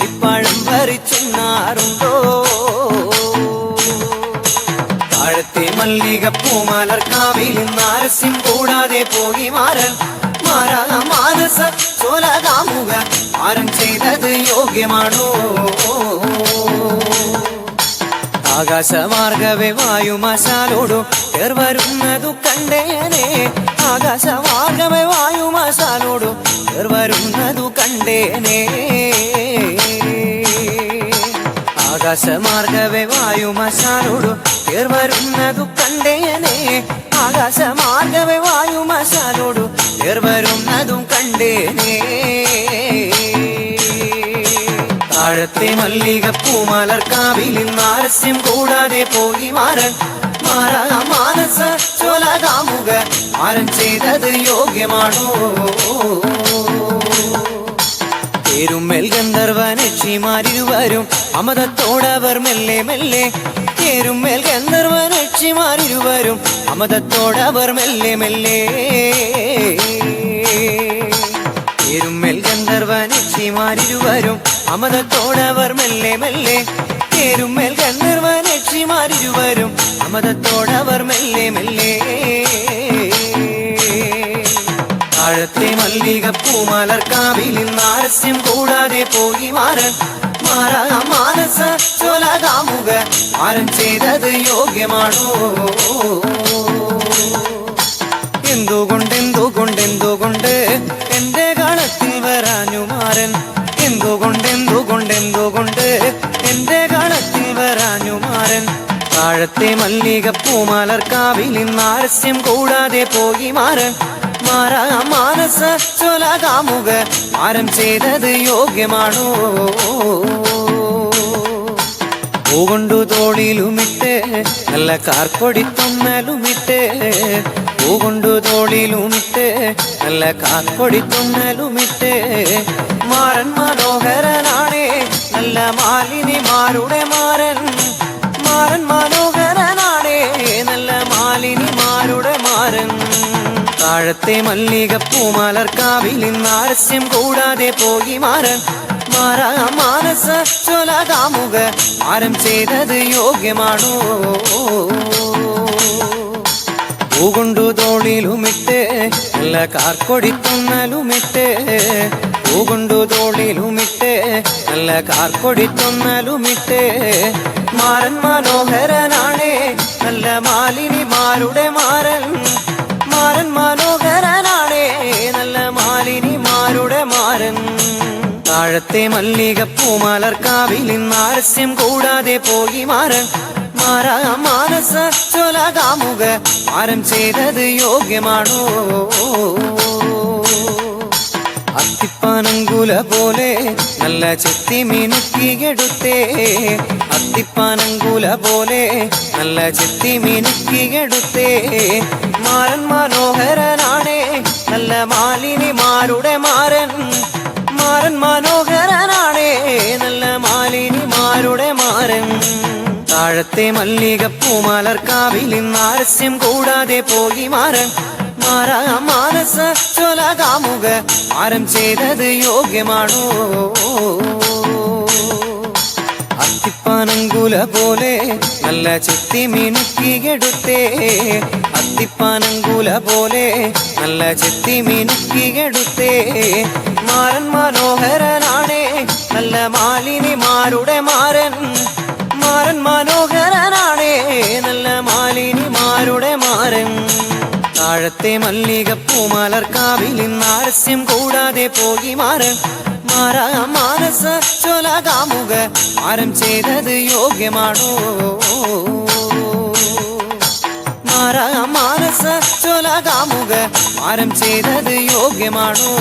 അത്തിപ്പഴം പറിച്ചുണ്ണാറുണ്ടോ? താഴത്തെ മല്ലികപ്പൂമലർക്കാവിൽ നാരസ്യം കൂടാതെ പോയി മാരൻ മാനസ ചോലകാമുക മാരൻ ചെയ്തത് യോഗ്യമാണോ? ആകാശമാർഗവേ വായുമശാലോടു വരുന്നതു കണ്ടേനെ. ആകാശമാർഗവേ വായുമശാലോടു വരുന്നതു കണ്ടേനെ. ആകാശമാർഗവേ വായുമശാലോടു വരുന്നതു കണ്ടേനെ. ആകാശമാർഗവേ വായുമശാലോടു വരുന്നതും കണ്ടേനെ. താഴത്തെ മല്ലികപ്പൂമലർക്കാവിൽ നാരസ്യം കൂടാതെ പോയി മാരൻ മാനസ ചോലകാമുക മാരൻ ചെയ്തത് യോഗ്യമാണോ? തേരുമ്മേൽ ഗന്ധർവനക്ഷിമാരിരുവരും അമതത്തോടവർ മെല്ലെ മെല്ലെ. തേരുമ്മേൽ ഗന്ധർവനക്ഷിമാരിരുവരും അമതത്തോടവർ മെല്ലെ മെല്ലെ. തേരുമ്മേൽ ഗന്ധർവനക്ഷിമാരിരുവരും അമതത്തോടവർ മെല്ലെ മെല്ലെ. തേരുമ്മേൽ ഗന്ധർവനക്ഷിമാരിരുവരും അമതത്തോടവർ മെല്ലെ മെല്ലെ. താഴത്തെ മല്ലികപ്പൂമലർക്കാവിൽ നാരസ്യം കൂടാതെ പോയി മാരൻ മാനസ ചോലകാമുക മാരൻ ചെയ്തത് യോഗ്യമാണോ? എന്തുകൊണ്ട് എന്റെ ഗണത്തിൽ വരാഞ്ഞു മാരൻ? എന്തുകൊണ്ട് എന്റെ ഗണത്തിൽ വരാഞ്ഞു മാരൻ? താഴത്തെ മല്ലികപ്പൂമലർക്കാവിൽ നാരസ്യം കൂടാതെ പോയി മാരൻ മാനസ ചോലകാമുക മാരൻ ചെയ്തത് യോഗ്യമാണോ? പൂകൊണ്ടു തോളിലുമിട്ട് നല്ല കാർക്കൊടിത്തൊന്നലുമിട്ട്. പൂകൊണ്ടു തോളിലുമിട്ട് നല്ല കാർക്കൊടിത്തൊന്നലുമിട്ട്. മാരൻ മനോഹരനാണേ നല്ല മാലിനിമാരുടെ മാരൻ. മാരൻ മനോഹരനാണേ നല്ല മാലിനിമാരുടെ മാരൻ. താഴത്തെ മല്ലികപ്പൂമലർക്കാവിൽ നാരസ്യം കൂടാതെ പോയി മാരൻ മാനസ ചോലകാമുക മാരൻ ചെയ്തത് യോഗ്യമാണോ? പൂകൊണ്ടു തോളിലുമിട്ട് നല്ല കാർക്കൊടിത്തൊന്നലുമിട്ട്. പൂകൊണ്ടു തോളിലുമിട്ട് നല്ല കാർക്കൊടിത്തൊന്നലുമിട്ട്. മാരൻ മനോഹരനാണേ നല്ല മാലിനിമാരുടെ മാരൻ. മാരൻ മനോഹരനാണേ നല്ല മാലിനിമാരുടെ മാരൻ. താഴത്തെ മല്ലികപ്പൂമലർക്കാവിൽ നാരസ്യം കൂടാതെ പോയി മാരൻ മാനസ ചോലകാമുക മാരൻ ചെയ്തത് യോഗ്യമാണോ? അത്തിപ്പാനങ്കുല പോലെ നല്ല ചെത്തി മിനുക്കിയെടുത്തേ. അത്തിപ്പാനങ്കുല പോലെ നല്ല ചെത്തി മിനുക്കിയെടുത്തേ. മാരൻ മനോഹരനാണേ നല്ല മാലിനിമാരുടെ മാരൻ. മാരൻ മനോഹരനാണേ നല്ല മാലിനിമാരുടെ മാരൻ. താഴത്തെ മല്ലികപ്പൂമലർക്കാവിൽ നാരസ്യം കൂടാതെ പോയി മാരൻ മാനസ ചോലകാമുക മാരൻ ചെയ്തത് യോഗ്യമാണോ? അത്തിപ്പാനങ്കുല പോലെ നല്ല ചെത്തി മിനുക്കിയെടുത്തേ. അത്തിപ്പാനങ്കുല പോലെ നല്ല ചെത്തി മിനുക്കിയെടുത്തേ. മാരൻ മനോഹരനാണേ നല്ല മാലിനിമാരുടെ മാരൻ. മാരൻ മനോഹരനാണേ നല്ല മാലിനിമാരുടെ മാരൻ. താഴത്തെ മല്ലികപ്പൂമലർക്കാവിൽ നാരസ്യം കൂടാതെ പോയി മാരൻ മാനസ ചോലകാമുക മാരൻ ചെയ്തത് യോഗ്യമാണോ? മാനസ ചോലകാമുക മാരൻ ചെയ്തത് യോഗ്യമാണോ?